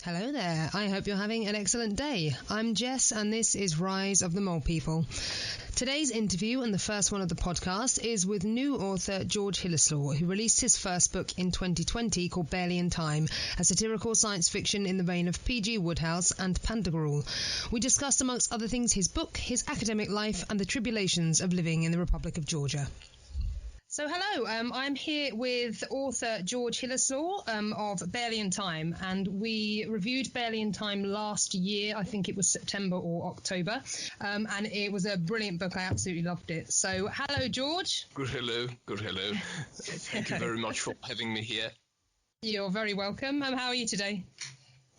Hello there, I hope you're having an excellent day. I'm Jess and this is Rise of the Mole People. Today's interview, and the first one of the podcast, is with new author George Hilislaw, who released his first book in 2020 called Barely in Time, a satirical science fiction in the vein of P.G. Woodhouse and Pantagruel. We discussed, amongst other things, his book, his academic life and the tribulations of living in the Republic of Georgia. So hello, I'm here with author George Hilislaw of Barely in Time, and we reviewed Barely in Time last year. I think it was September or October, and it was a brilliant book. I absolutely loved it. So hello, George. Good hello. Thank you very much for having me here. You're very welcome. How are you today?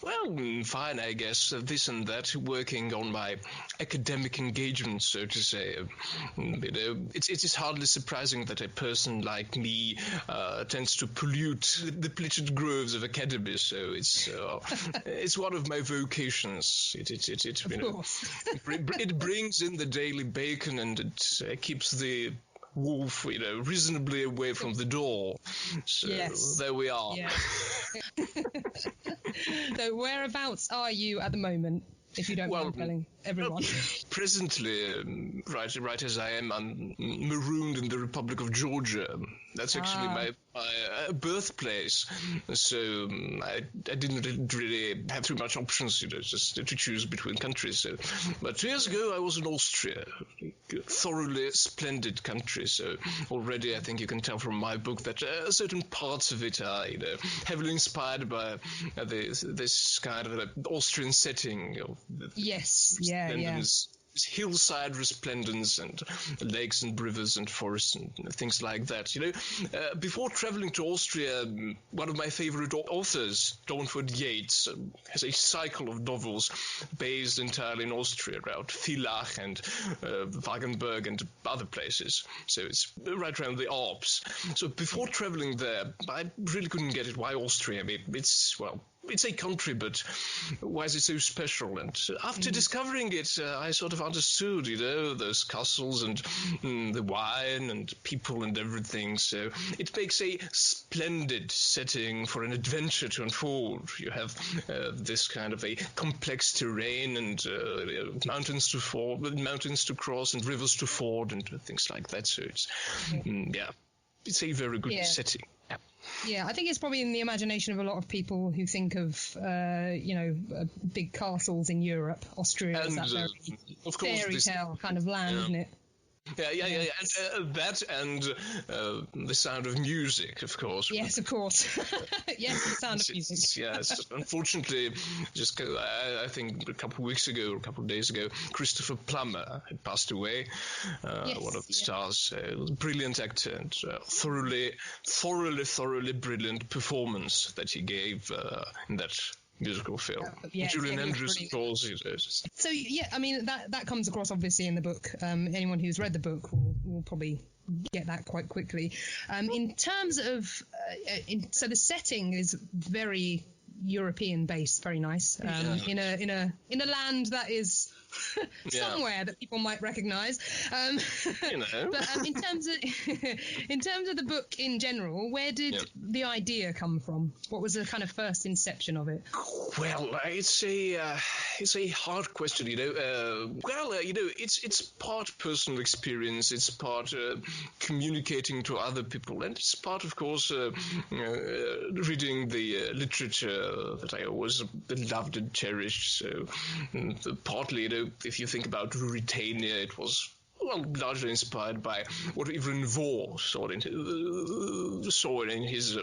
Well, fine, I guess. This and that, working on my academic engagement, so to say. It is hardly surprising that a person like me tends to pollute the plitted groves of academy. So it's one of my vocations. It brings in the daily bacon, and it keeps the wolf, reasonably away from the door. So yes. There we are. Yeah. So whereabouts are you at the moment, if you don't mind telling everyone? Presently, right as I am, I'm marooned in the Republic of Georgia. That's actually my birthplace. So I didn't really have too much options, just to choose between countries. So, but 2 years ago, I was in Austria, a thoroughly splendid country. So already, I think you can tell from my book that certain parts of it are, heavily inspired by this kind of Austrian setting. Yes, yeah. Hillside resplendence and lakes and rivers and forests and things like that. Before traveling to Austria, one of my favorite authors, Dawnford Yates, has a cycle of novels based entirely in Austria, around Villach and Wagenburg and other places. So it's right around the Alps. So before traveling there, I really couldn't get it. Why Austria? I mean, it's a country, but why is it so special? And after discovering it, I sort of understood, those castles and the wine and people and everything. So it makes a splendid setting for an adventure to unfold. You have this kind of a complex terrain and mountains to cross and rivers to ford and things like that. So it's, it's a very good setting. Yeah, I think it's probably in the imagination of a lot of people who think of, big castles in Europe. Austria is that very fairy tale kind of land, isn't it? Yeah. And that and the sound of music, of course. Yes, of course. Yes, the sound of music. Yes, unfortunately, I think a couple of days ago, Christopher Plummer had passed away, one of the stars. Brilliant actor and thoroughly brilliant performance that he gave in that musical film. Julian Andrews, of course. So, I mean, that comes across obviously in the book. Anyone who's read the book will probably get that quite quickly. In terms of, so the setting is very European based, very nice. In a land that is somewhere that people might recognise. But in terms of the book in general, where did the idea come from? What was the kind of first inception of it? Well, it's a hard question, it's part personal experience, it's part communicating to other people, and it's part, of course, reading the literature that I always loved and cherished. So partly, if you think about Ruritania, it was largely inspired by what Ivan Vohr saw in his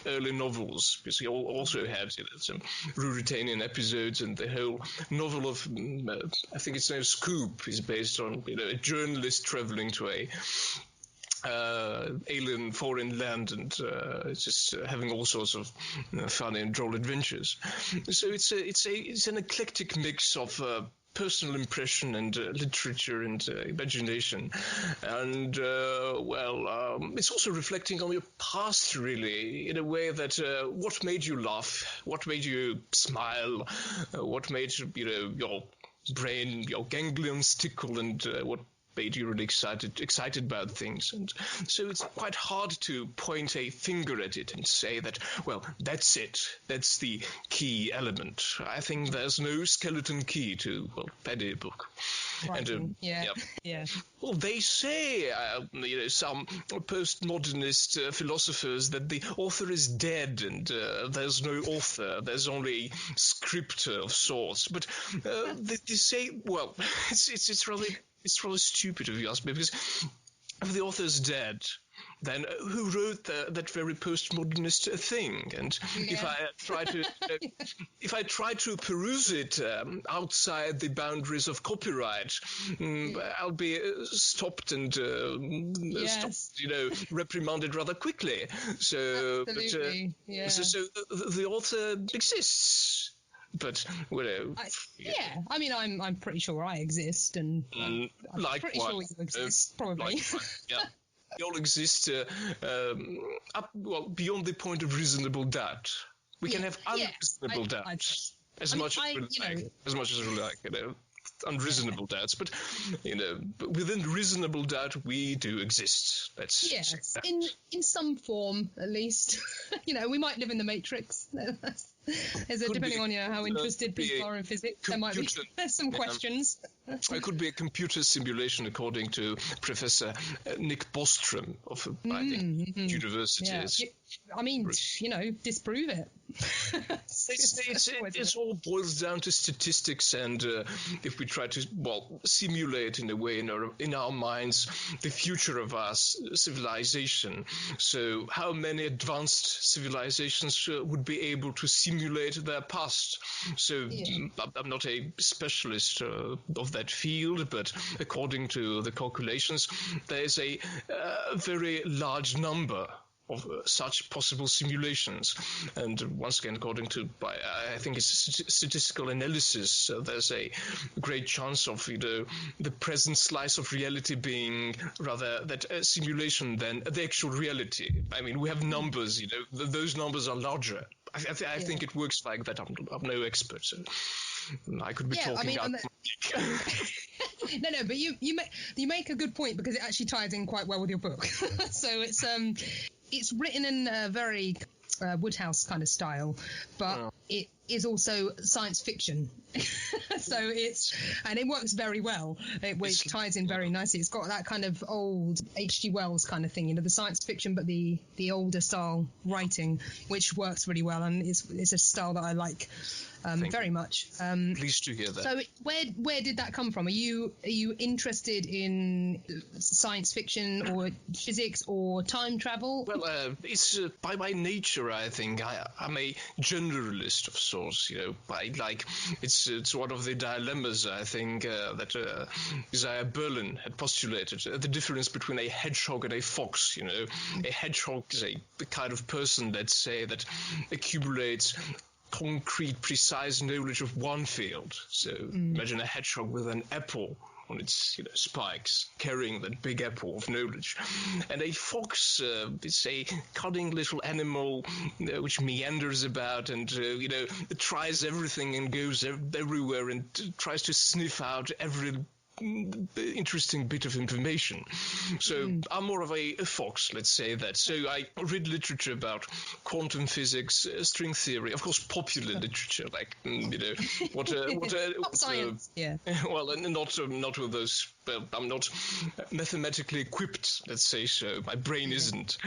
early novels, because he also had some Ruritanian episodes, and the whole novel of I think it's named Scoop is based on a journalist traveling to a alien foreign land and just having all sorts of funny and droll adventures. So it's an eclectic mix of personal impression and literature and imagination, and it's also reflecting on your past, really, in a way that what made you laugh, what made you smile, what made your brain, your ganglions tickle, and what made you really excited about things. And so it's quite hard to point a finger at it and say that, well, that's it. That's the key element. I think there's no skeleton key to, well, any book. And, yeah. Well, they say, some postmodernist philosophers that the author is dead and there's no author. There's only a scripter of sorts. But they say, well, it's really stupid if you ask me, because if the author is dead, then who wrote that very postmodernist thing? And if I try to peruse it outside the boundaries of copyright, I'll be stopped and reprimanded rather quickly. So, absolutely. So the author exists. But I mean, I'm pretty sure I exist, and I'm pretty sure you exist, probably. We all exist beyond the point of reasonable doubt. We can have unreasonable doubts as much as we like. Unreasonable doubts, but within reasonable doubt, we do exist. In some form, at least. We might live in the Matrix. Depending on how interested people are in physics, there might be some questions. It could be a computer simulation, according to Professor Nick Bostrom of universities. Yeah. I mean, disprove it. It all boils down to statistics, and if we try to simulate in a way in our minds the future of our civilization. So, how many advanced civilizations would be able to simulate their past? So, I'm not a specialist of that field, but according to the calculations, there is a very large number of such possible simulations. And once again, according to, I think it's statistical analysis, there's a great chance of, the present slice of reality being rather that simulation than the actual reality. I mean, we have numbers, those numbers are larger. I think it works like that. I'm no expert, so I could be talking out. No, but you make a good point, because it actually ties in quite well with your book. So it's written in a very Woodhouse kind of style, but it is also science fiction. So it works very well. It ties in very nicely. It's got that kind of old H.G. Wells kind of thing, the science fiction, but the older style writing, which works really well, and it's a style that I like very much. Pleased to hear that. So where did that come from? Are you interested in science fiction or physics or time travel? Well, it's by my nature, I think I'm a generalist of sorts. It's one of the dilemmas, I think, that Isaiah Berlin had postulated, the difference between a hedgehog and a fox. A hedgehog is the kind of person, let's say, that accumulates concrete, precise knowledge of one field. So imagine a hedgehog with an apple on its spikes, carrying that big apple of knowledge. And a fox is a cunning little animal which meanders about and tries everything and goes everywhere and tries to sniff out every interesting bit of information. So I'm more of a fox, let's say that. So I read literature about quantum physics, string theory, of course popular literature, like what science. Well, and not with those. I'm not mathematically equipped, let's say so. My brain isn't.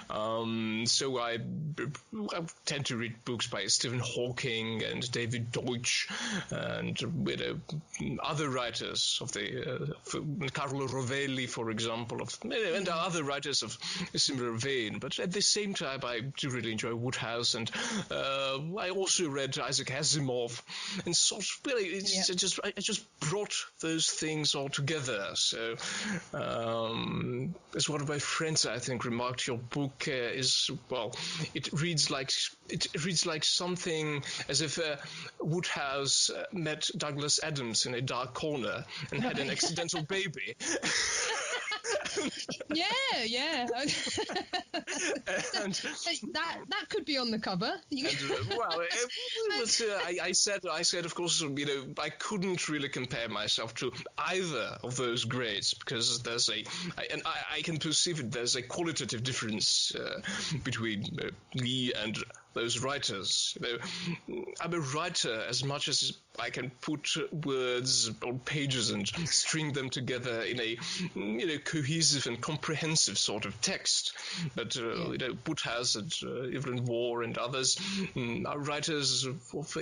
So I tend to read books by Stephen Hawking and David Deutsch and other writers of the Carlo Rovelli, for example, and other writers of a similar vein. But at the same time, I do really enjoy Woodhouse, and I also read Isaac Asimov, and sort of really, I just brought those things all together. So, as one of my friends, I think, remarked, your book it reads like something as if Woodhouse met Douglas Adams in a dark corner and had an accidental baby. Yeah. And that could be on the cover. I said, of course, I couldn't really compare myself to either of those greats because I can perceive it. There's a qualitative difference between me and those writers. I'm a writer as much as I can put words on pages and string them together in a cohesive and comprehensive sort of text. But Woodhouse and Evelyn Waugh and others are writers of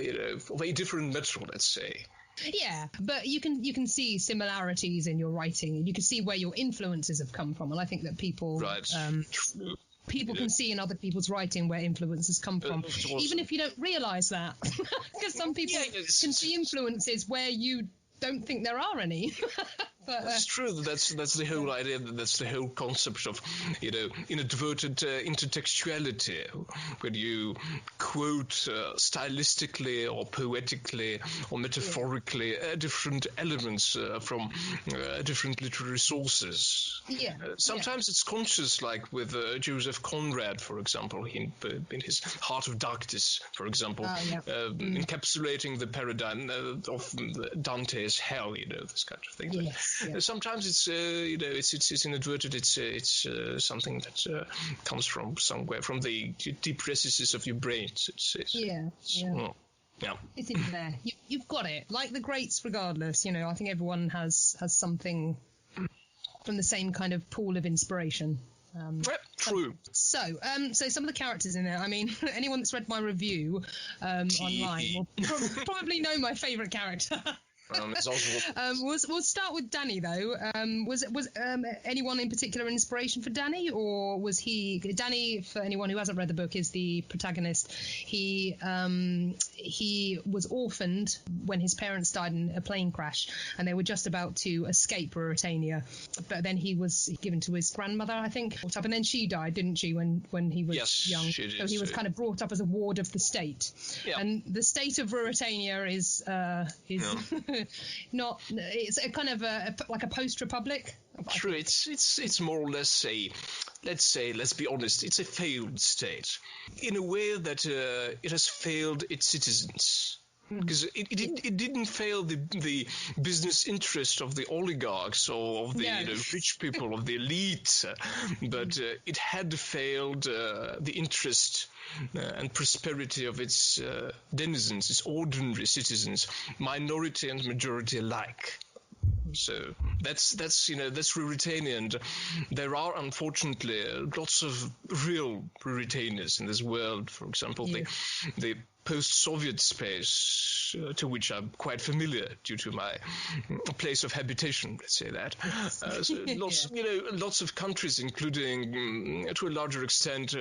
a different metal, let's say. Yeah, but you can see similarities in your writing, and you can see where your influences have come from, and I think that people people can see in other people's writing where influences come from, even if you don't realise that, because some people can see influences where you don't think there are any. But, that's true. That's the whole idea. That's the whole concept of inadvertent intertextuality, when you quote stylistically or poetically or metaphorically different elements from different literary sources. Yeah. Sometimes it's conscious, like with Joseph Conrad, for example, in his Heart of Darkness, for example, encapsulating the paradigm of Dante's hell. This kind of thing. Yes. Yeah. Sometimes it's inadvertent. It's something that comes from somewhere, from the deep recesses of your brain. Yeah. It's in there. You've got it. Like the greats, regardless. I think everyone has something from the same kind of pool of inspiration. True. So some of the characters in there. I mean, anyone that's read my review online will probably know my favourite character. We'll start with Danny, though. Was anyone in particular inspiration for Danny, or was he Danny? For anyone who hasn't read the book, is the protagonist. He was orphaned when his parents died in a plane crash, and they were just about to escape Ruritania. But then he was given to his grandmother, I think, and then she died, didn't she? When he was young, she did, so he was kind of brought up as a ward of the state. Yeah. And the state of Ruritania is not. It's a kind of like a post-republic. True. It's more or less let's be honest, it's a failed state in a way that it has failed its citizens. Because it didn't fail the business interest of the oligarchs or of the rich people, of the elite, but it had failed the interest and prosperity of its denizens, its ordinary citizens, minority and majority alike. So that's Ruritania, and there are unfortunately lots of real Ruritanians in this world. For example, the post-Soviet space, to which I'm quite familiar due to my place of habitation, let's say that. Lots of countries, including to a larger extent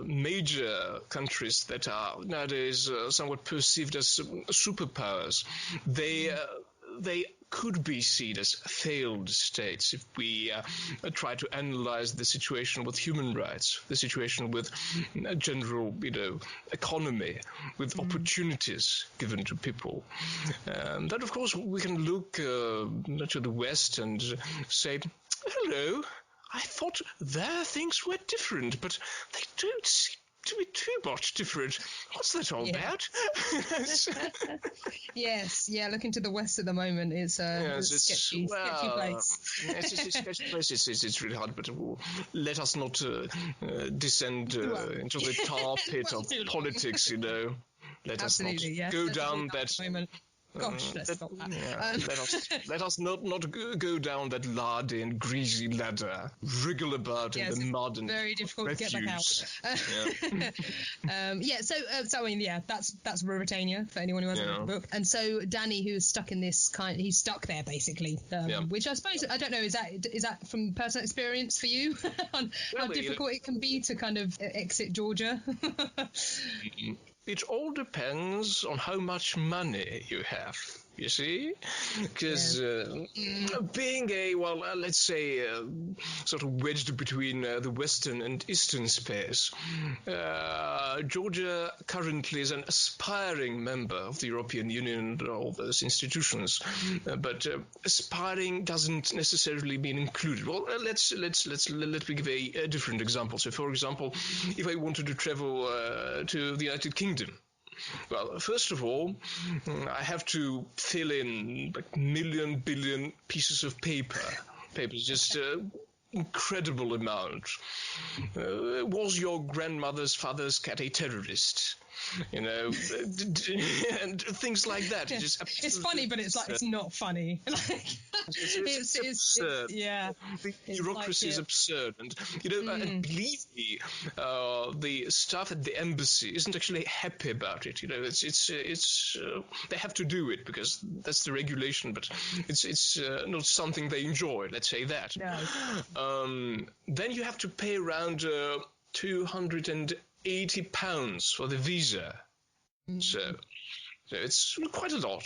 major countries that are nowadays somewhat perceived as superpowers. They could be seen as failed states if we try to analyze the situation with human rights, the situation with general, economy, with opportunities given to people. Then, of course, we can look to the West and say, hello, I thought their things were different, but they don't seem to be too much different. What's that all about? Yes, looking to the West at the moment is a sketchy place. It's a sketchy place. It's really hard, but let us not descend into the tar pit of politics, Let us not go down that... Gosh, let's stop that. Yeah, let us not go down that lardy and greasy ladder, wriggle about in the mud and very difficult refuse. To get back out. So I mean, that's Ruritania for anyone who hasn't read the book. And so Danny, who's stuck in this he's stuck there basically, which I suppose, I don't know, is that from personal experience for you on how difficult it can be to kind of exit Georgia? It all depends on how much money you have. You see? Because being let's say, sort of wedged between the Western and Eastern space, Georgia currently is an aspiring member of the European Union and all those institutions, but aspiring doesn't necessarily mean included. Well, let me give a different example. So, for example, if I wanted to travel to the United Kingdom, well, first of all, I have to fill in like billion pieces of paper. Paper's just incredible amount. Was your grandmother's father's cat a terrorist? You know, and things like that. It's funny, but it's like it's not funny. It's absurd. The bureaucracy is absurd, and and believe me, the staff at the embassy isn't actually happy about it. You know, it's they have to do it because that's the regulation, but it's not something they enjoy. Let's say that. No. Then you have to pay around £280 for the visa. So it's quite a lot.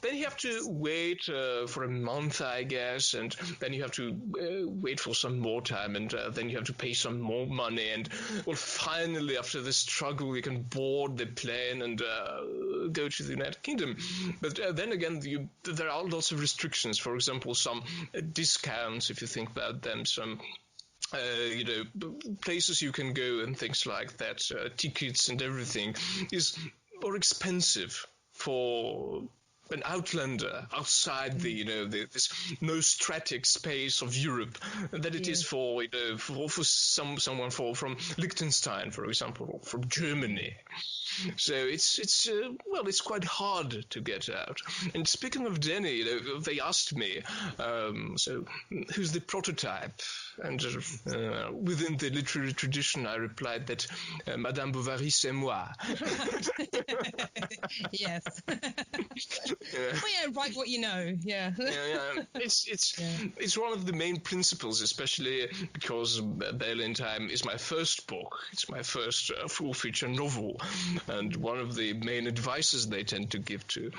Then you have to wait for a month, I guess, and then you have to wait for some more time, and then you have to pay some more money, and well, finally, after the struggle, you can board the plane and go to the United Kingdom. But then again, there are lots of restrictions. For example, some discounts, if you think about them, some places you can go and things like that, tickets and everything is more expensive for an outlander outside this nostratic space of Europe than it is for someone from Liechtenstein, for example, or from Germany. So it's quite hard to get out. And speaking of Denny, they asked me, so who's the prototype? And within the literary tradition, I replied that Madame Bovary, c'est moi. Yes. Well, write what you know. Yeah. It's one of the main principles, especially because Berlin Time is my first book. It's my first full feature novel, and one of the main advices they tend to give to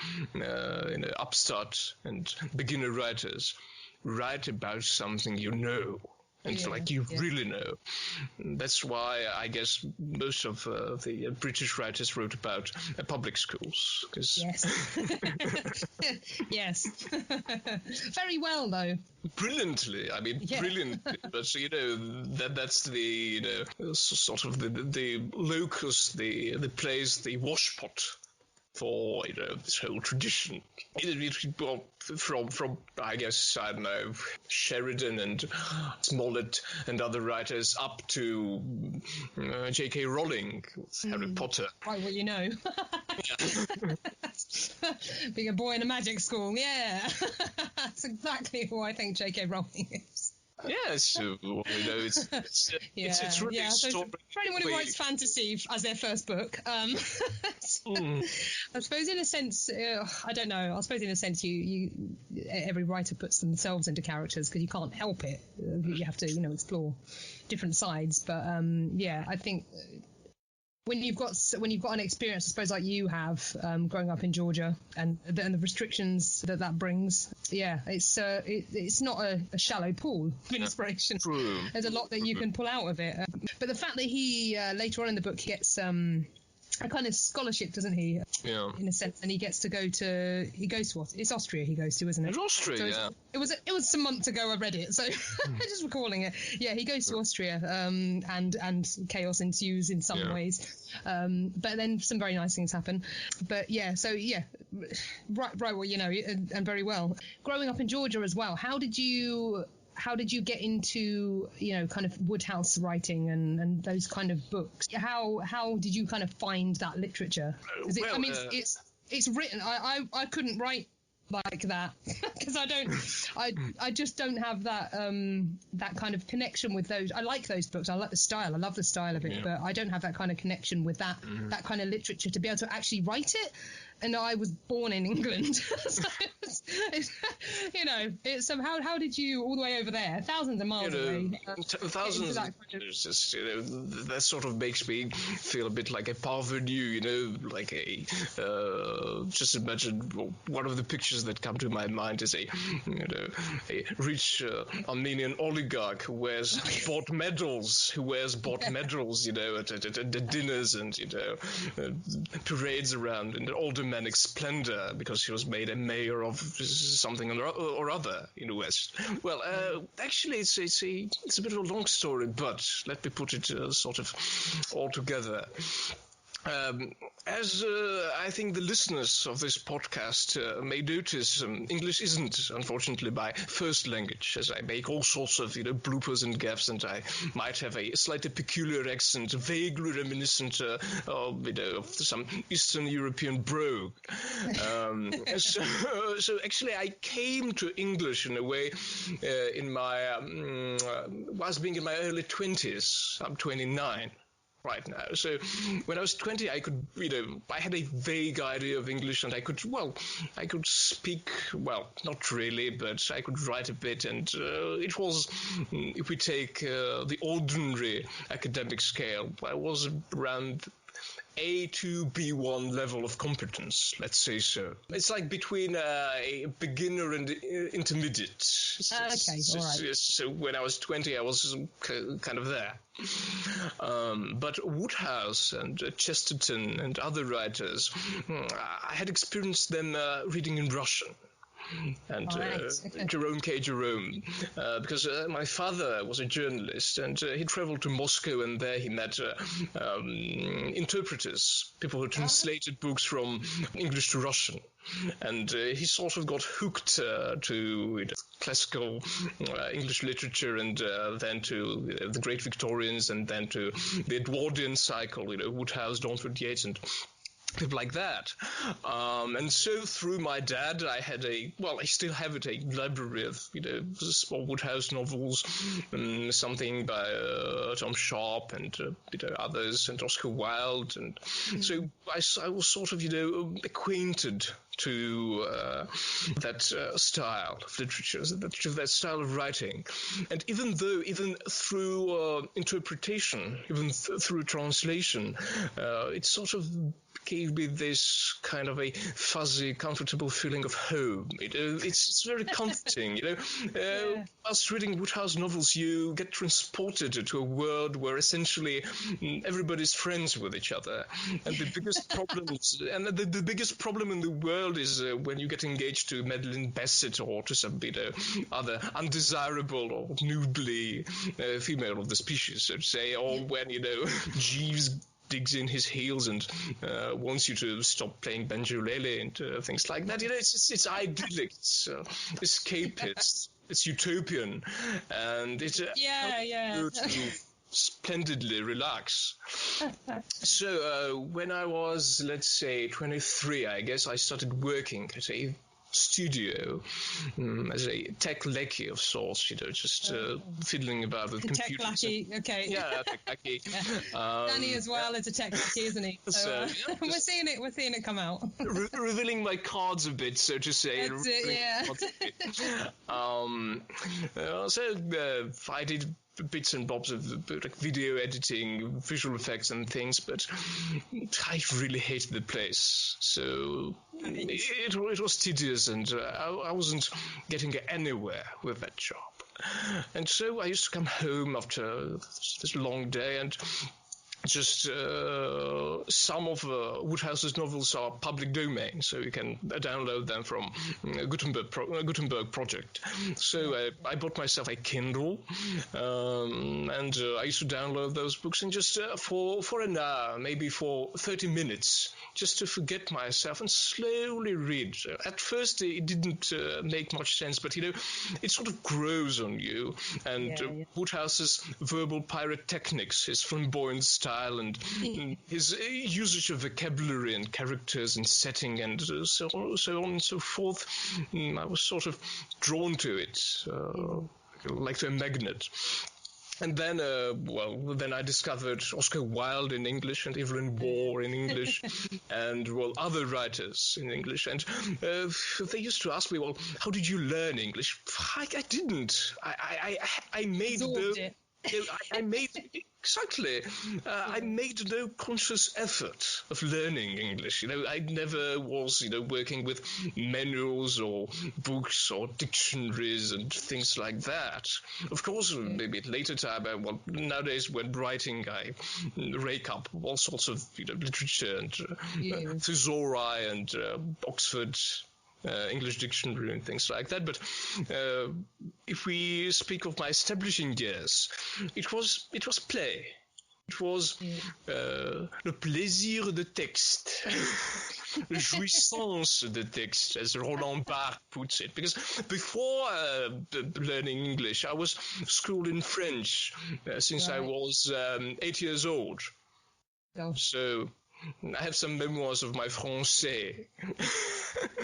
upstart and beginner writers: write about something you know. And you really know. That's why I guess most of the British writers wrote about public schools. Yes. Yes. Very well, though. Brilliantly. I mean, brilliantly. But that's the sort of the locus, the place, the washpot for this whole tradition. From I guess, I don't know, Sheridan and Smollett and other writers up to J.K. Rowling with Harry Potter. Right, well, you know. Being a boy in a magic school, that's exactly who I think J.K. Rowling is. Yes, it's really so for anyone who writes fantasy as their first book, I suppose in a sense, I don't know. I suppose in a sense, every writer puts themselves into characters because you can't help it. You have to, explore different sides. But I think. When you've got an experience, I suppose, like you have, growing up in Georgia, and the restrictions that brings, it's not a shallow pool of inspiration. True. There's a lot that you can pull out of it. But the fact that he later on in the book gets a kind of scholarship, doesn't he? Yeah. In a sense, and he goes to what? It's Austria he goes to, isn't it? It's Austria, so It was some months ago I read it, so I'm just recalling it. Yeah, he goes to Austria, and chaos ensues in some ways. But then some very nice things happen. But right, well, and very well. Growing up in Georgia as well, how did you get into, kind of Woodhouse writing and those kind of books? How did you kind of find that literature? It's written. I couldn't write like that because I just don't have that that kind of connection with those. I like those books. I like the style. I love the style of it, but I don't have that kind of connection with that kind of literature to be able to actually write it. and I was born in England. So it's how did you all the way over there, thousands of miles away? Thousands. That sort of makes me feel a bit like a parvenu, like a. Just imagine one of the pictures that come to my mind is a rich Armenian oligarch who wears bought medals, at dinners and parades around in aldermanic splendor because he was made a mayor of something or other in the West. Well, actually, it's a bit of a long story, but let me put it sort of all together. As I think the listeners of this podcast may notice, English isn't, unfortunately, my first language, as I make all sorts of, bloopers and gaffes, and I might have a slightly peculiar accent, vaguely reminiscent of some Eastern European brogue. So actually, I came to English in a way in my, whilst being in my early 20s. I'm 29. Right now. So when I was 20, I could, I had a vague idea of English, and I could speak, not really, but I could write a bit. And it was, if we take the ordinary academic scale, I was around A to B1 level of competence, let's say so. It's like between a beginner and intermediate. Okay, all right. So when I was 20, I was kind of there. But Woodhouse and Chesterton and other writers, I had experienced them reading in Russian. And Jerome K. Jerome, because my father was a journalist, and he traveled to Moscow, and there he met interpreters, people who translated books from English to Russian. And he sort of got hooked to classical English literature, and then to the great Victorians, and then to the Edwardian cycle, Woodhouse, Darnford Yeats, and people like that. And so through my dad, I had I still have it, a library of, small Woodhouse novels, something by Tom Sharp and, others, and Oscar Wilde. And so I was sort of, acquainted to that style of literature, that style of writing. And even through interpretation, even through translation, it sort of gave me this kind of a fuzzy, comfortable feeling of home. It's very comforting, Whilst reading Woodhouse novels, you get transported to a world where essentially everybody's friends with each other. And the biggest the biggest problem in the world is when you get engaged to Madeline Bassett or to some other undesirable or noodly female of the species, so to say, or when, Jeeves digs in his heels and wants you to stop playing banjolele and things like that. It's idyllic, it's escapist, it's utopian, and it's to splendidly relax. So when I was, let's say, 23, I guess I started working at a studio as a tech lackey of sorts, just fiddling about with computers. Tech lackey, okay. Yeah, tech lackey. Danny as well is a tech lackey, isn't he? So we're seeing it come out. Revealing my cards a bit, so to say. That's it, yeah. So I did bits and bobs of like video editing, visual effects and things, but I really hated the place. So it was tedious, and I wasn't getting anywhere with that job. And so I used to come home after this long day, and just some of Woodhouse's novels are public domain, so you can download them from Gutenberg project. So I bought myself a Kindle, and I used to download those books, and just for an hour, maybe for 30 minutes, just to forget myself and slowly read. At first, it didn't make much sense, but it sort of grows on you. And Woodhouse's verbal pyrotechnics, his flamboyant style, and his usage of vocabulary and characters and setting and so on and so forth, I was sort of drawn to it, like to a magnet. And then, then I discovered Oscar Wilde in English and Evelyn Waugh in English and, other writers in English. And they used to ask me, how did you learn English? I didn't. I made it. I made exactly. I made no conscious effort of learning English. I never was, working with manuals or books or dictionaries and things like that. Of course, maybe at later time. Nowadays when writing, I rake up all sorts of literature and thesauri and Oxford. English dictionary and things like that. But if we speak of my establishing years, it was play. It was le plaisir de texte, la jouissance de texte, as Roland Barthes puts it. Because before learning English, I was schooled in French since I was 8 years old. Oh. So I have some memoirs of my français.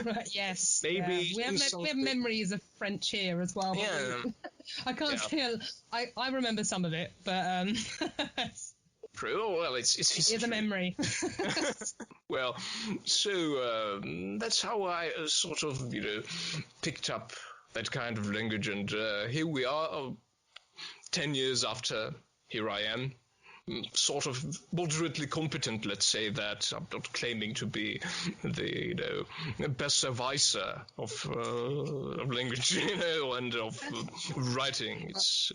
Right, yes. Maybe we have memories of French here as well. Yeah. I can't feel. I remember some of it, but true. Well, it's a memory. Well, so that's how I sort of picked up that kind of language, and here we are, 10 years after. Here I am. Sort of moderately competent, let's say that. I'm not claiming to be the besserwisser of language, and of writing. It's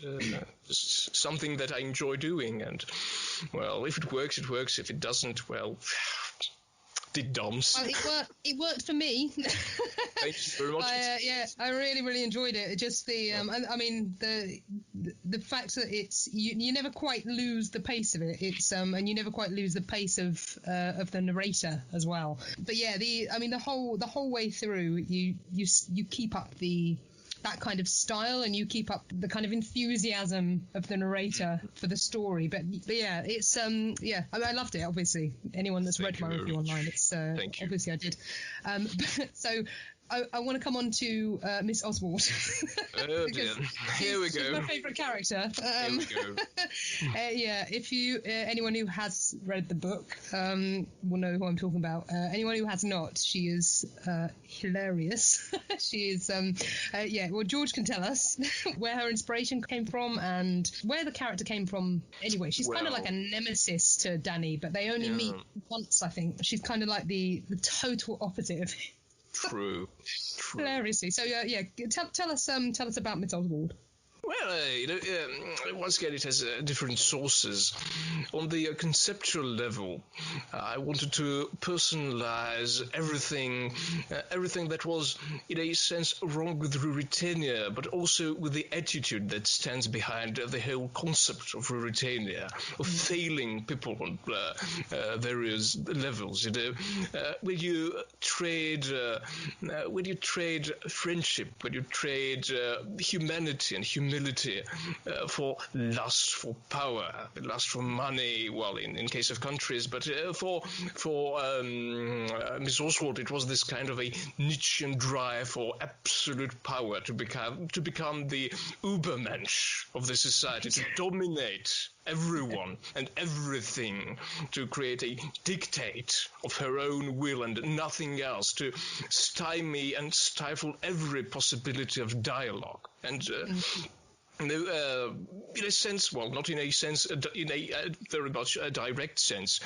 something that I enjoy doing, and if it works, it works. If it doesn't, did DOMs. Well, it worked for me. Thank you very much. I really, really enjoyed it. Just the fact that it's you never quite lose the pace of it. It's and you never quite lose the pace of the narrator as well. But the whole way through, you keep up that kind of style, and you keep up the kind of enthusiasm of the narrator for the story. But it's I loved it. Obviously, anyone that's read my review online, it's obviously I did. So I want to come on to Miss Oswald. Oh dear. Here we go. She's my favourite character. Here we go. If you anyone who has read the book will know who I'm talking about. Anyone who has not, she is hilarious. She is George can tell us where her inspiration came from and where the character came from. Anyway, she's kind of like a nemesis to Danny, but they only meet once, I think. She's kind of like the total opposite of him. True. Hilariously. So tell us about Miss Oswald. Well, once again, it has different sources. On the conceptual level, I wanted to personalize everything that was, in a sense, wrong with Ruritania, but also with the attitude that stands behind the whole concept of Ruritania, of failing people on various levels. When you trade friendship, when you trade humanity and humility for lust for power, lust for money, in case of countries, but for Miss Oswald, it was this kind of a Nietzschean drive for absolute power, to become the Übermensch of the society, to dominate everyone and everything, to create a dictate of her own will and nothing else, to stymie and stifle every possibility of dialogue. And in a sense, not in a sense, in a very much a direct sense,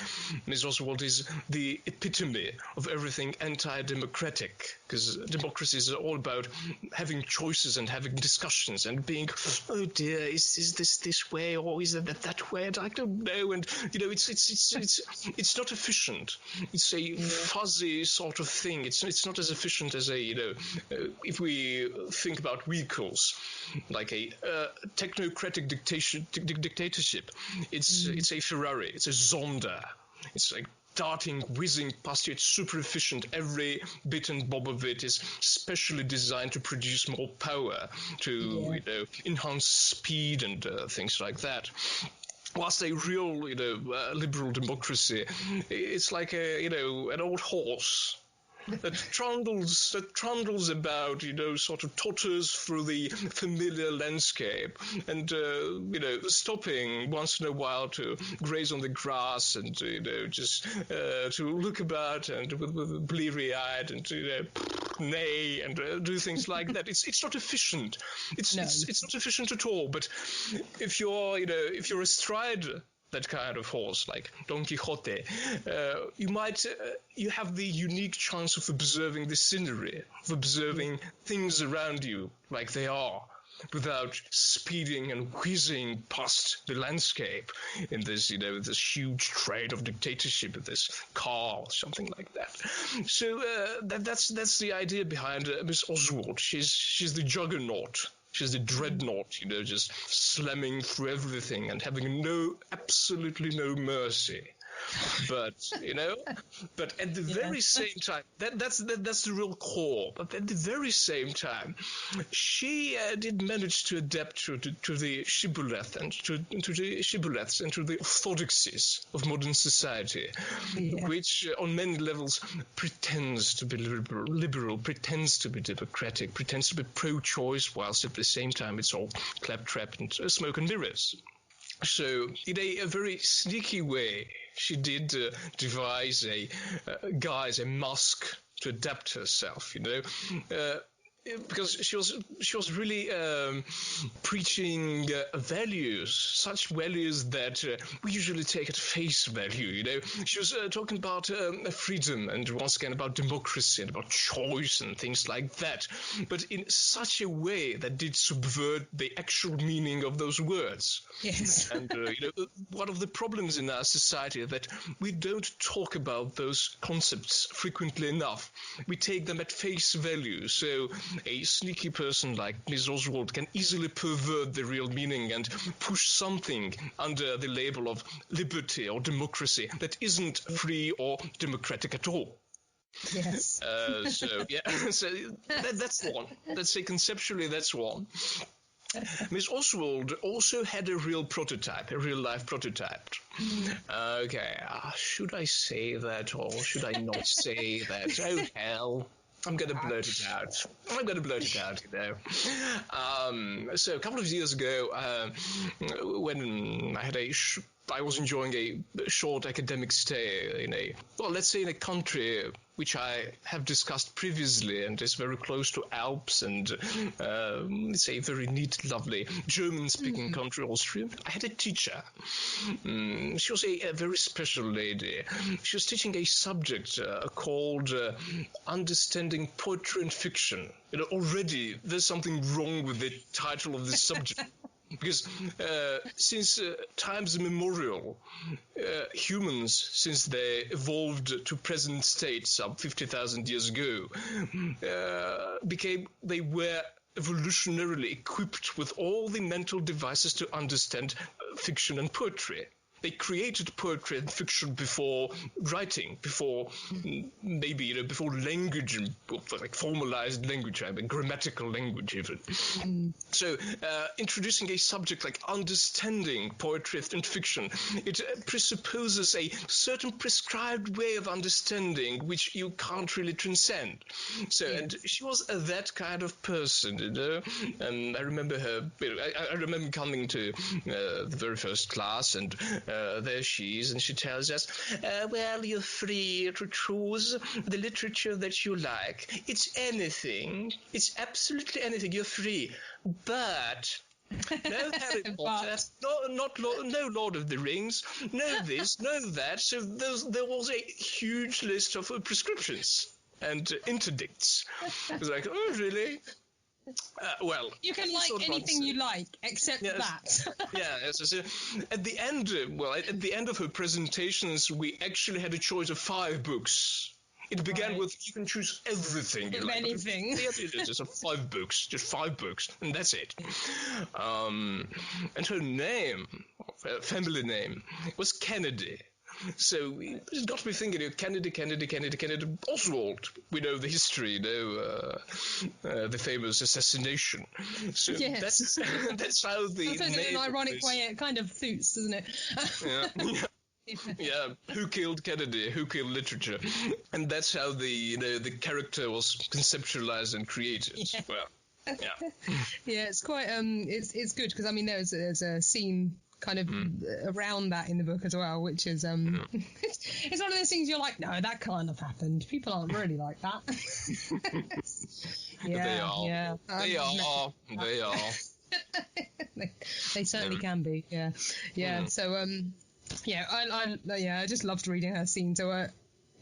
Ms. Oswald is the epitome of everything anti-democratic, because democracy is all about having choices and having discussions and being, oh dear, is this way or is it that way? And I don't know. And it's not efficient. It's a fuzzy sort of thing. It's not as efficient as if we think about vehicles, like a technocratic dictatorship. It's a Ferrari. It's a Zonda. It's like darting, whizzing past you. It's super efficient. Every bit and bob of it is specially designed to produce more power, to enhance speed and things like that. Whilst a real, liberal democracy, it's like an old horse. that trundles about, sort of totters through the familiar landscape, and stopping once in a while to graze on the grass, and just to look about and with bleary-eyed and neigh and do things like that. It's not efficient. It's not efficient at all. But if you're astride that kind of horse, like Don Quixote, you have the unique chance of observing the scenery, of observing things around you like they are, without speeding and whizzing past the landscape in this, this huge trade of dictatorship, in this car or something like that. So that's the idea behind Miss Oswald. She's the juggernaut. She's the dreadnought, just slamming through everything and having absolutely no mercy. But at the very same time, that's the real core. But at the very same time, she did manage to adapt to the shibboleth and to the shibboleths and to the orthodoxies of modern society, which on many levels pretends to be liberal, pretends to be democratic, pretends to be pro-choice, whilst at the same time it's all claptrap and smoke and mirrors. So, in a very sneaky way, she did devise a mask to adapt herself, because she was really preaching values, such values that we usually take at face value. She was talking about freedom, and once again about democracy and about choice and things like that, but in such a way that did subvert the actual meaning of those words. Yes. And one of the problems in our society is that we don't talk about those concepts frequently enough. We take them at face value. So a sneaky person like Miss Oswald can easily pervert the real meaning and push something under the label of liberty or democracy that isn't free or democratic at all. Yes. So that's one. Let's say conceptually that's one. Miss Oswald also had a real life prototype. Okay, should I say that or should I not say that? Oh, hell. I'm going to blurt it out. So a couple of years ago, when I was enjoying a short academic stay in a country which I have discussed previously and is very close to Alps and it's a very neat, lovely German-speaking country, Austria. I had a teacher. She was a very special lady. She was teaching a subject called Understanding Poetry and Fiction. Already there's something wrong with the title of this subject. Because since times immemorial, humans, since they evolved to present state some 50,000 years ago, they were evolutionarily equipped with all the mental devices to understand fiction and poetry. They created poetry and fiction before writing, before before language, like formalized language, grammatical language even. So introducing a subject like understanding poetry and fiction, it presupposes a certain prescribed way of understanding which you can't really transcend. So, and she was that kind of person, and I remember her, I remember coming to the very first class, and there she is, and she tells us, well, you're free to choose the literature that you like. It's anything. It's absolutely anything. You're free. But no Harry Potter, no Lord of the Rings, no this, no that. So there was a huge list of prescriptions and interdicts. It was like, oh, really? Well, you can like anything you like except that. Yeah. So at the end of her presentations, we actually had a choice of 5 books. It began with you can choose everything you like. Anything. Just 5 books, and that's it. And her name, family name, was Kennedy. So it got me thinking, Kennedy, Oswald. We know the history, the famous assassination. So that's how the name. In an ironic way, it kind of suits, doesn't it? Yeah. Yeah, who killed Kennedy? Who killed literature? And that's how the character was conceptualized and created. Yeah. Well, yeah. Yeah, it's quite it's good because I mean there's a scene kind of around that in the book as well, which is it's one of those things you're like, no, that can't have happened. People aren't really like that. They are. They are. They certainly can be. Yeah. So I just loved reading her scenes. They were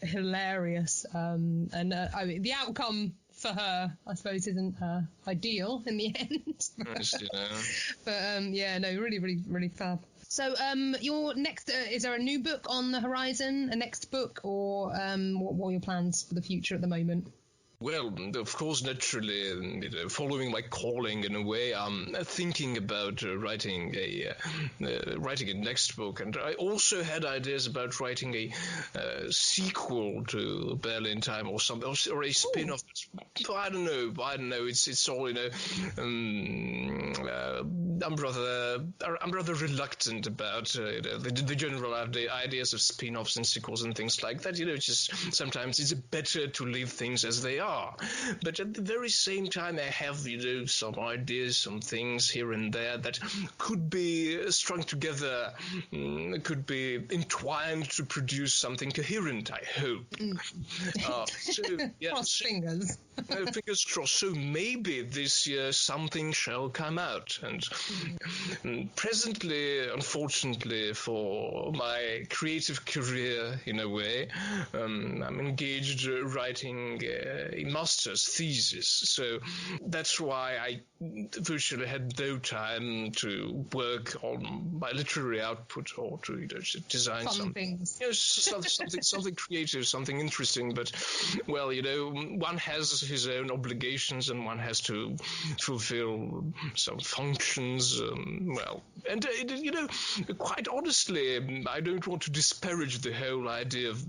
hilarious. And I mean, the outcome for her, I suppose, isn't ideal in the end. But really, really, really fab. So your next, is there a new book on the horizon, a next book, or what are your plans for the future at the moment? Well, of course, naturally, following my calling in a way, I'm thinking about writing a next book, and I also had ideas about writing a sequel to Barely in Time or something, or a spin-off. I don't know. It's all I'm rather reluctant about the general ideas of spin-offs and sequels and things like that. Just sometimes it's better to leave things as they are. But at the very same time, I have, some ideas, some things here and there that could be strung together, could be entwined to produce something coherent, I hope. Cross fingers. Fingers crossed. So maybe this year something shall come out. And presently, unfortunately, for my creative career, in a way, I'm engaged writing a master's thesis. So that's why I virtually had no time to work on my literary output or to design something. Something creative, something interesting. But, well, one has his own obligations and one has to fulfill some functions. Quite honestly, I don't want to disparage the whole idea of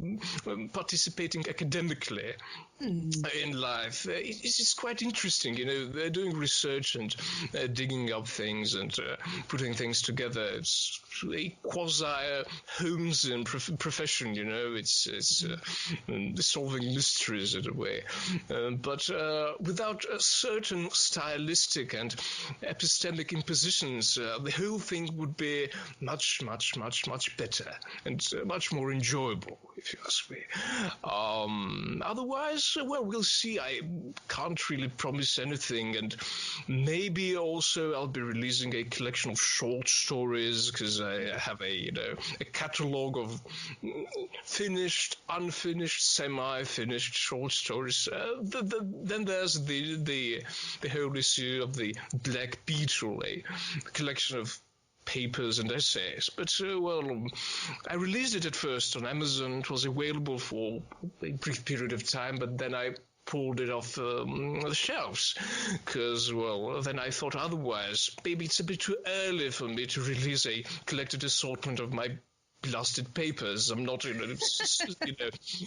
participating academically in life. It's quite interesting, they're doing research and digging up things and putting things together. It's a quasi-Holmesian profession, it's solving mysteries in a way. But without a certain stylistic and epistemic impositions, the whole thing would be much, much, much, much better and much more enjoyable, if you ask me. Otherwise, well, we'll see. I can't really promise anything, and maybe also I'll be releasing a collection of short stories because I have a catalogue of finished, unfinished, semi-finished short stories. Then there's the whole issue of the Black Beetle, a collection of papers and essays. But, I released it at first on Amazon. It was available for a brief period of time, but then I pulled it off the shelves because, then I thought otherwise. Maybe it's a bit too early for me to release a collected assortment of my blasted papers. I'm not,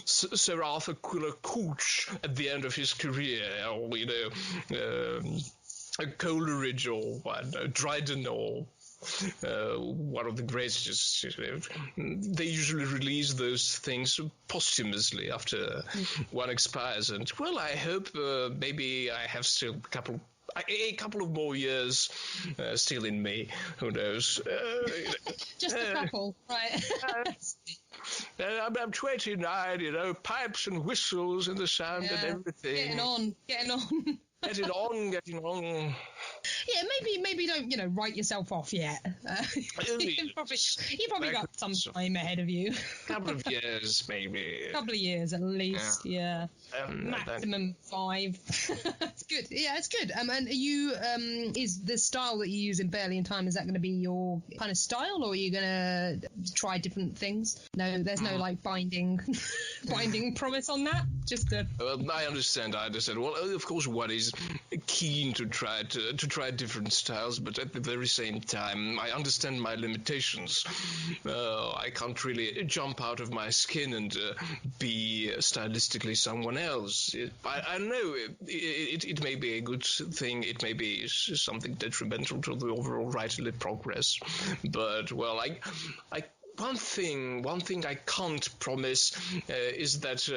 Sir Arthur Quiller Couch at the end of his career, or, Coleridge or Dryden or one of the greats. They usually release those things posthumously after one expires, and I hope maybe I have still a couple of more years still in me. Who knows? Just a couple, right? I'm 29, pipes and whistles and the sound and everything. Getting on. Getting on. Yeah, maybe don't write yourself off yet. You probably got some time ahead of you. Couple of years, maybe. Couple of years at least, yeah. Maximum 5. It's good. Yeah, it's good. And are you is the style that you use in Barely in Time, is that going to be your kind of style, or are you going to try different things? No, there's no binding promise on that. Just I understand. Well, of course, one is keen to try different styles, but at the very same time, I understand my limitations. I can't really jump out of my skin and be stylistically someone else. I know it may be a good thing. It may be something detrimental to the overall writerly progress. But one thing I can't promise is that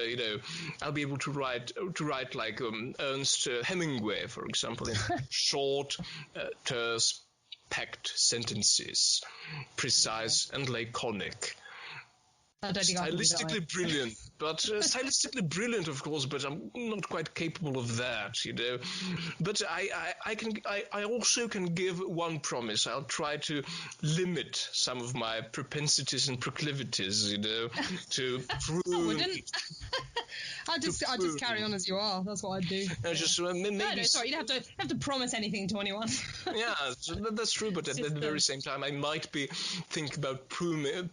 I'll be able to write like Ernest Hemingway, for example, in short, terse, packed sentences, precise and laconic. I don't think stylistically brilliant, but stylistically brilliant, of course. But I'm not quite capable of that, But I also can give one promise. I'll try to limit some of my propensities and proclivities, to prune. I wouldn't. I'll just carry on as you are. That's what I'd do. Maybe. No, sorry. You don't have to promise anything to anyone. Yeah, that's true. But at the very same time, I might be thinking about pruning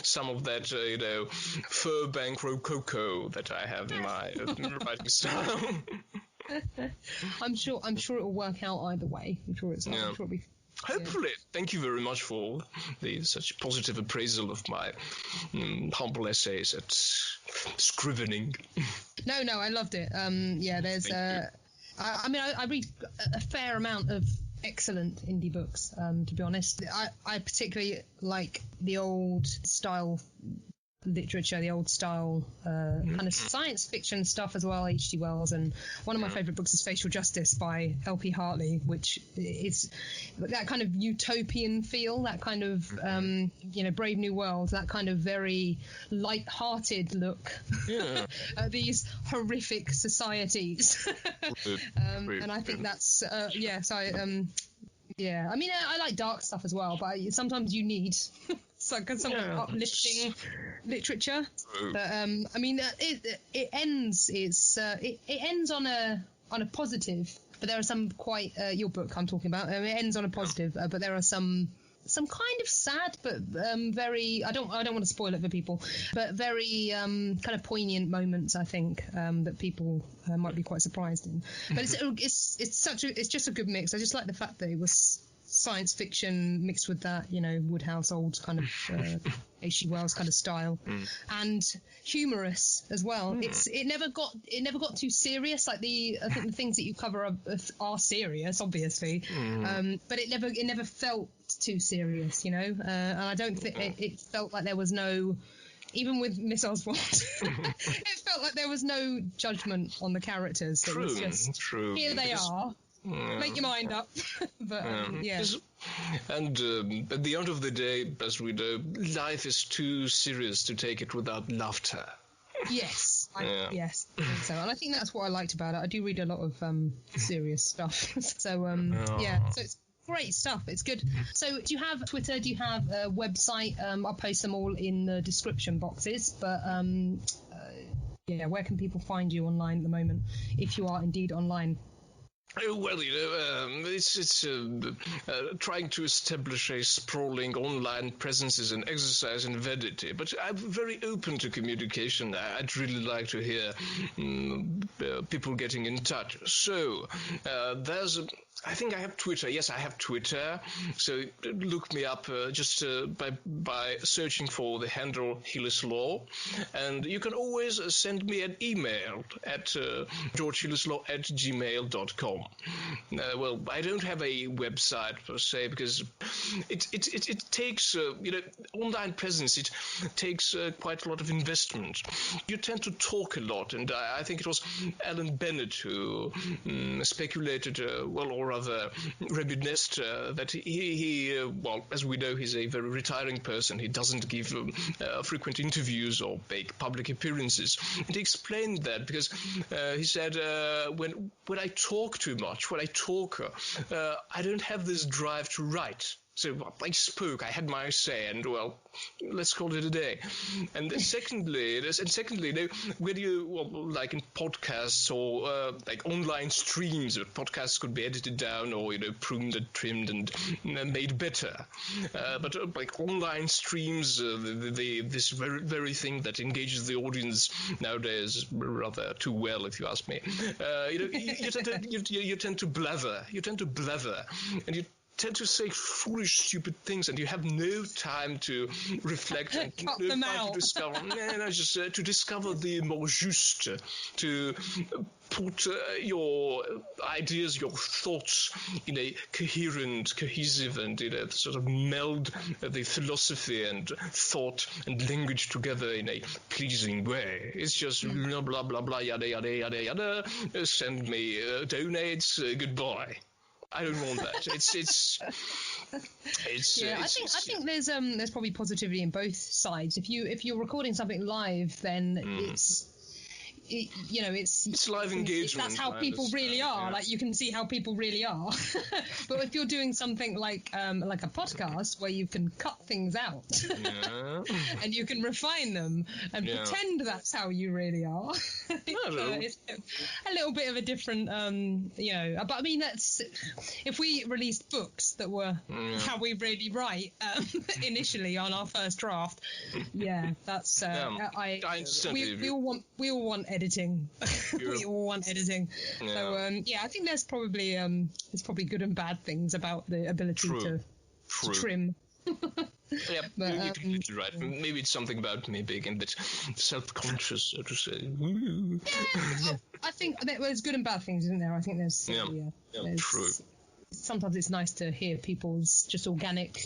some of that, Furbank Rococo that I have in my writing style. I'm sure it will work out either way. I'm sure it'll be. Hopefully. Yeah. Thank you very much for such positive appraisal of my humble essays at scrivening. No, I loved it. There's I read a fair amount of excellent indie books, to be honest. I particularly like the old style literature, the old style kind of science fiction stuff as well, H.G. Wells, and one of my favourite books is Facial Justice by L.P. Hartley, which is that kind of utopian feel, that kind of Brave New World, that kind of very light-hearted look at these horrific societies. And I think that's I mean, I like dark stuff as well, but sometimes you need some uplifting literature. But I mean, it ends on a positive. But there are some quite your book I'm talking about. It ends on a positive, but there are some kind of sad, but very. I don't want to spoil it for people, but very kind of poignant moments. I think that people might be quite surprised in. But it's just a good mix. I just like the fact that it was science fiction mixed with that, Woodhouse old kind of H.G. Wells kind of style, and humorous as well. It never got too serious. Like I think the things that you cover are serious, obviously, but it never felt too serious, and I don't think it felt like there was no. Even with Miss Oswald, it felt like there was no judgment on the characters. It was just here they are. Make your mind up. But and at the end of the day, as we know, life is too serious to take it without laughter. Yes, yes, I think so. And I think that's what I liked about it. I do read a lot of serious stuff. So so it's great stuff. It's good. So do you have Twitter? Do you have a website? I'll post them all in the description boxes. But where can people find you online at the moment, if you are indeed online? Well, it's trying to establish a sprawling online presence is an exercise in vanity, but I'm very open to communication. I'd really like to hear people getting in touch. So I think I have Twitter. Yes, I have Twitter. So look me up just by searching for the handle Hilislaw. And you can always send me an email at georgehilislaw@gmail.com. Well, I don't have a website per se because it takes, online presence, it takes quite a lot of investment. You tend to talk a lot, and I think it was Alan Bennett who speculated, or rather reminisced that he as we know, he's a very retiring person. He doesn't give frequent interviews or make public appearances. And he explained that because he said, when I talk too much, I don't have this drive to write. So I spoke, I had my say, and let's call it a day. And secondly, when you like in podcasts or like online streams, podcasts could be edited down or pruned and trimmed and made better. But like online streams, this very thing that engages the audience nowadays rather too well, if you ask me. You tend to blather. And you tend to say foolish, stupid things, and you have no time to reflect and Cut no them time out. to discover. Just to discover the more juste, to put your ideas, your thoughts in a coherent, cohesive, and sort of meld the philosophy and thought and language together in a pleasing way. It's just blah, blah, blah, blah, yada, yada, yada, yada. Send me donates, goodbye. I don't want that. I think there's probably positivity in both sides. If you're recording something live, then it's live engagement. That's how people really are. Yeah. Like, you can see how people really are. But if you're doing something like a podcast where you can cut things out and you can refine them and pretend that's how you really are, it's a little bit of a different, But I mean, that's if we released books that were how we really write initially on our first draft. That's we all want editing. We all want editing. So I think there's probably good and bad things about the ability to trim. Yeah, you're completely right. Maybe it's something about me being a bit self-conscious, so to say. I think there's good and bad things, isn't there? I think there's true. Sometimes it's nice to hear people's just organic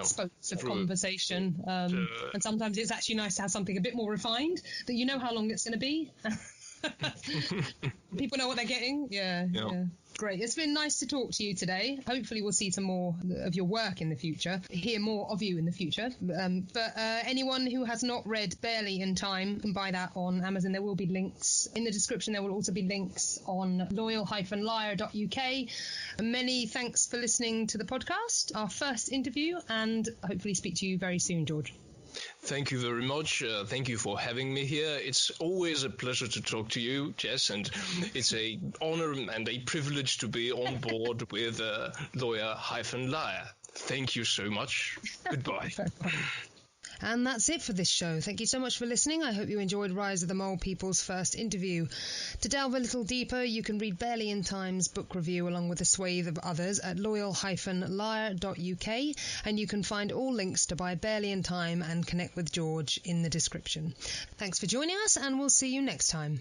spokes of conversation, and sometimes it's actually nice to have something a bit more refined that you know how long it's going to be. People know what they're getting. Yeah. Great. It's been nice to talk to you today. Hopefully we'll see some more of your work in the future, hear more of you in the future. But anyone who has not read Barely in Time can buy that on Amazon. There will be links in the description. There will also be links on loyal-liar.uk. Many thanks for listening to the podcast, our first interview, and hopefully speak to you very soon, George. Thank you very much. Thank you for having me here. It's always a pleasure to talk to you, Jess, and it's an honor and a privilege to be on board with Lawyer-Liar. Thank you so much. Goodbye. And that's it for this show. Thank you so much for listening. I hope you enjoyed Rise of the Mole People's first interview. To delve a little deeper, you can read Barely in Time's book review along with a swathe of others at loyal-liar.uk, and you can find all links to buy Barely in Time and connect with George in the description. Thanks for joining us, and we'll see you next time.